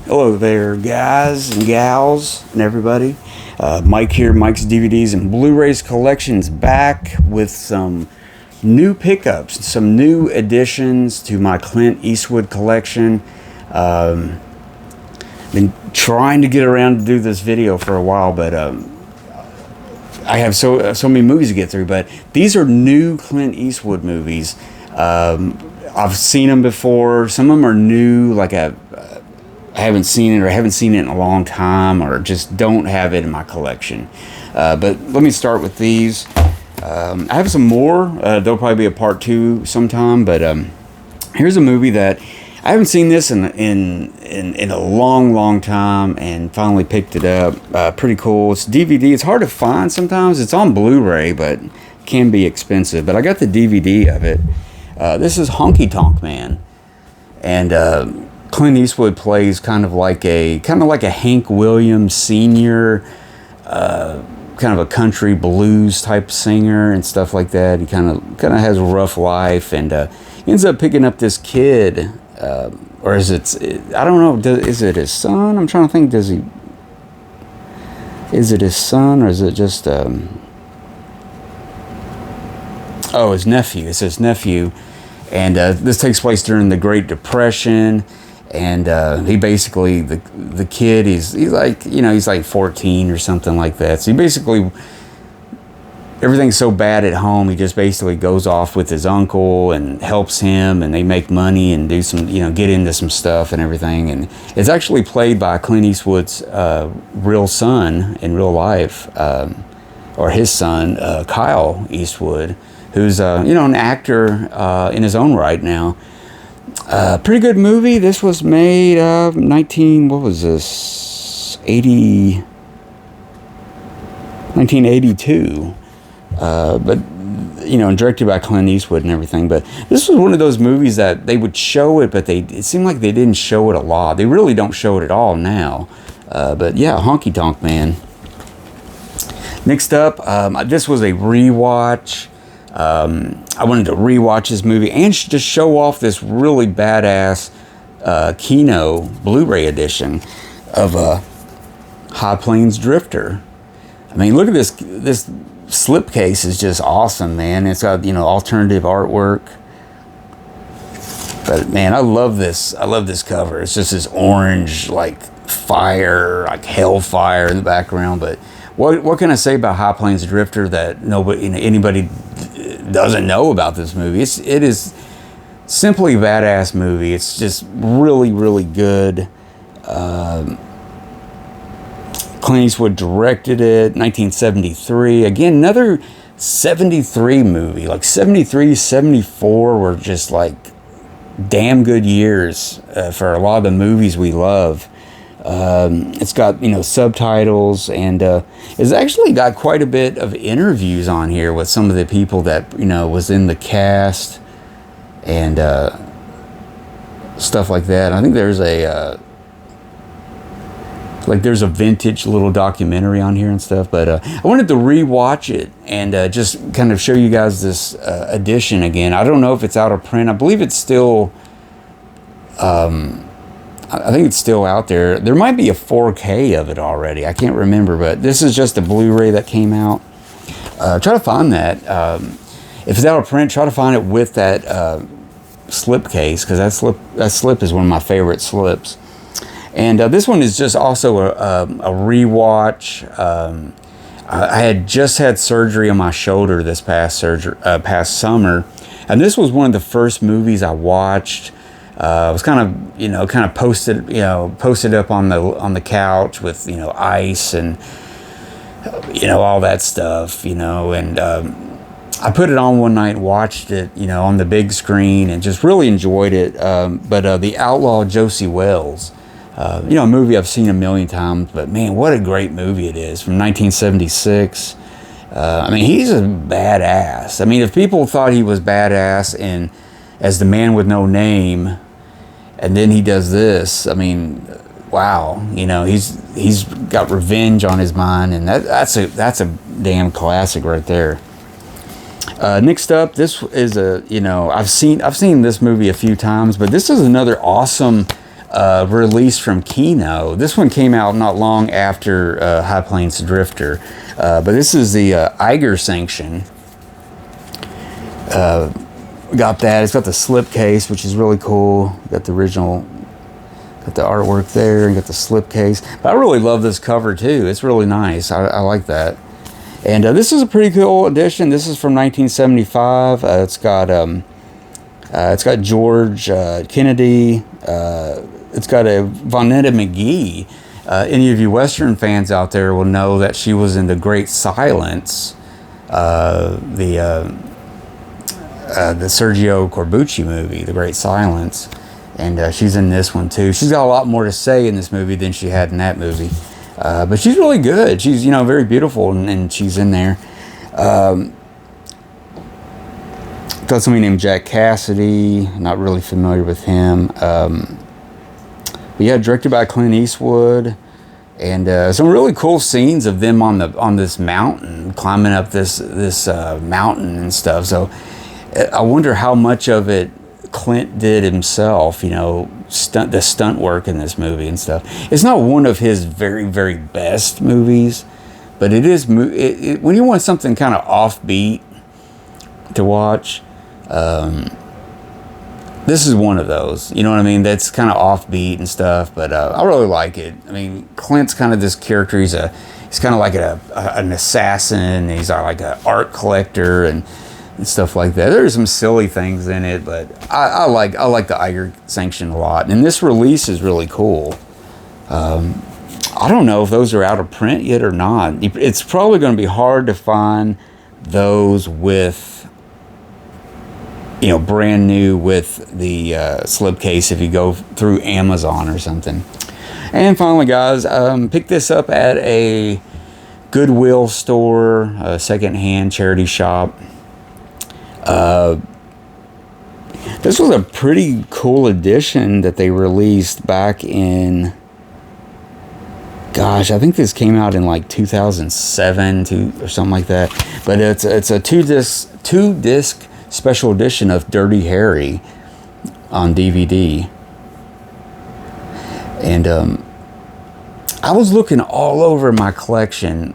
Hello there, guys and gals and everybody. Mike here, Mike's DVDs and Blu-rays collection's back with some new pickups, some new additions to my Clint Eastwood collection. Been trying to get around to do this video for a while, but I have so many movies to get through. But these are new Clint Eastwood movies. I've seen them before. Some of them are new, like I haven't seen it, or I haven't seen it in a long time, or just don't have it in my collection. But let me start with these. I have some more. There'll probably be a part 2 sometime. But here's a movie that I haven't seen this in a long time, and finally picked it up. Pretty cool. It's DVD. It's hard to find sometimes. It's on Blu-ray, but can be expensive. But I got the DVD of it. This is Honky Tonk Man, and Clint Eastwood plays kind of like a Hank Williams Sr., kind of a country blues type singer and stuff like that. He kind of has a rough life, and ends up picking up this kid, or is it? I don't know. Is it his son? I'm trying to think. Is it his son, or is it just? Oh, his nephew. It's his nephew, and this takes place during the Great Depression. And he basically, the kid, he's like, he's like 14 or something like that. So he basically, everything's so bad at home, he just basically goes off with his uncle and helps him, and they make money and do some, get into some stuff and everything. And it's actually played by Clint Eastwood's real son in real life, or his son, Kyle Eastwood, who's, an actor in his own right now. Pretty good movie. This was made 1982. But, directed by Clint Eastwood and everything. But this was one of those movies that they would show it, but it seemed like they didn't show it a lot. They really don't show it at all now. But yeah, Honky Tonk Man. Next up, this was a rewatch. I wanted to rewatch this movie and just show off this really badass Kino Blu-ray edition of High Plains Drifter. I mean, look at this. This slipcase is just awesome, man. It's got alternative artwork. But man, I love this. I love this cover. It's just this orange, like fire, like hellfire in the background. But what can I say about High Plains Drifter that anybody doesn't know about this movie? It is simply a badass movie. It's just really good. Clint Eastwood directed it, 1973. Again, another 73 movie. Like 73, 74 were just like damn good years for a lot of the movies we love. It's got subtitles, and it's actually got quite a bit of interviews on here with some of the people that was in the cast and stuff like that. I think there's a vintage little documentary on here and stuff. But I wanted to rewatch it and just kind of show you guys this edition again. I don't know if it's out of print. I believe it's still. I think it's still out there. There might be a 4K of it already. I can't remember, but this is just a Blu-ray that came out. Try to find that. If it's out of print, try to find it with that slip case, because that slip is one of my favorite slips. And this one is just also a rewatch. I had just had surgery on my shoulder this past summer, and this was one of the first movies I watched. I was kind of posted up on the couch with ice and all that stuff, and I put it on one night and watched it on the big screen and just really enjoyed it. But The Outlaw Josie Wells, a movie I've seen a million times, but man, what a great movie it is, from 1976. I mean, he's a badass. I mean, if people thought he was badass as the Man with No Name, and then he does this, I mean, wow, he's got revenge on his mind, and that's a damn classic right there. Next up, this is I've seen this movie a few times, but this is another awesome release from Kino. This one came out not long after High Plains Drifter, but this is the Iger sanction. Got that. It's got the slipcase, which is really cool. Got the original, got the artwork there, and got the slipcase. But I really love this cover too. It's really nice. I like that. And this is a pretty cool edition. This is from 1975. It's got George Kennedy. It's got a Vonetta McGee. Any of you Western fans out there will know that she was in The Great Silence, the Sergio Corbucci movie, The Great Silence, and she's in this one too. She's got a lot more to say in this movie than she had in that movie, but she's really good. She's very beautiful, and she's in there. Got somebody named Jack Cassidy. Not really familiar with him. But yeah, directed by Clint Eastwood, and some really cool scenes of them on this mountain, climbing up this mountain and stuff. So I wonder how much of it Clint did himself. The stunt work in this movie and stuff. It's not one of his very, very best movies, but it is. When you want something kind of offbeat to watch. This is one of those, you know what I mean? That's kind of offbeat and stuff, but I really like it. I mean, Clint's kind of this character. He's kind of like an assassin. He's like an art collector and stuff like that. There's some silly things in it, but I like the Iger sanction a lot. And this release is really cool. I don't know if those are out of print yet or not. It's probably going to be hard to find those with, brand new with the slipcase if you go through Amazon or something. And finally, guys, picked this up at a Goodwill store, a secondhand charity shop. This was a pretty cool edition that they released back in, gosh, I think this came out in like 2007 or something like that. But it's a two disc special edition of Dirty Harry on DVD. And I was looking all over my collection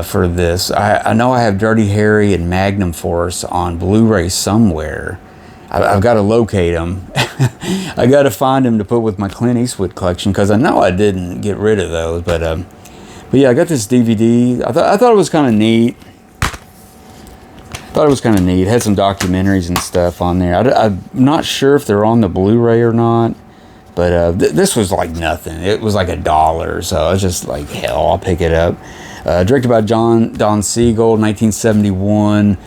for this. I know I have Dirty Harry and Magnum Force on Blu-ray somewhere. I've got to locate them. I got to find them to put with my Clint Eastwood collection, because I know I didn't get rid of those. But yeah, I got this DVD. I thought it was kind of neat. It had some documentaries and stuff on there. I'm not sure if they're on the Blu-ray or not, but this was like nothing. It was like $1, so I was just like, hell, I'll pick it up. Directed by Don Siegel, 1971.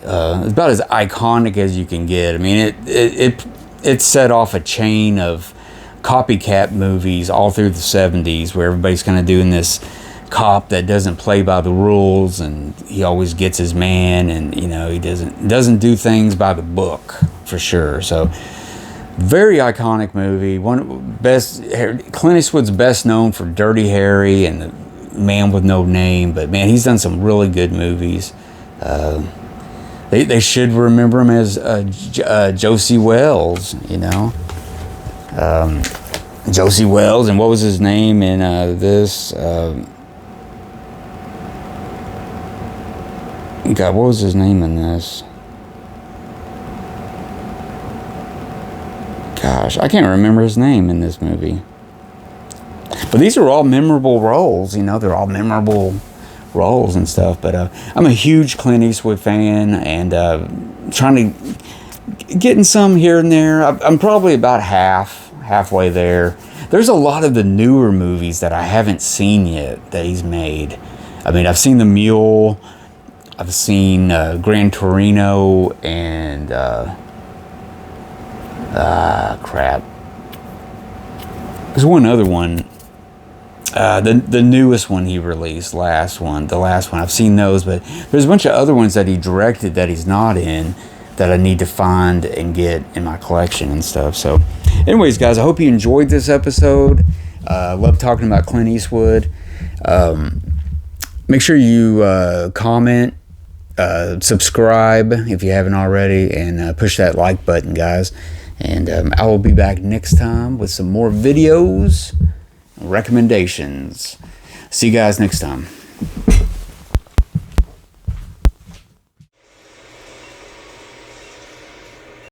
It's about as iconic as you can get. I mean, it set off a chain of copycat movies all through the 70s, where everybody's kind of doing this cop that doesn't play by the rules, and he always gets his man, and he doesn't do things by the book for sure. So very iconic movie. Clint Eastwood's best known for Dirty Harry and The Man with No Name, but man, he's done some really good movies. They should remember him as Josie Wells, Josie Wells, and what was his name in this? God, what was his name in this? Gosh, I can't remember his name in this movie. But these are all memorable roles, they're all memorable roles and stuff. But I'm a huge Clint Eastwood fan, and trying to getting some here and there. I'm probably about halfway there. There's a lot of the newer movies that I haven't seen yet that he's made. I mean, I've seen The Mule, I've seen Gran Torino, and crap. There's one other one. The newest one he released, the last one. I've seen those, but there's a bunch of other ones that he directed that he's not in that I need to find and get in my collection and stuff. So, anyways, guys, I hope you enjoyed this episode. Love talking about Clint Eastwood. Make sure you comment, subscribe if you haven't already, and push that like button, guys. And I will be back next time with some more videos, recommendations. See you guys next time.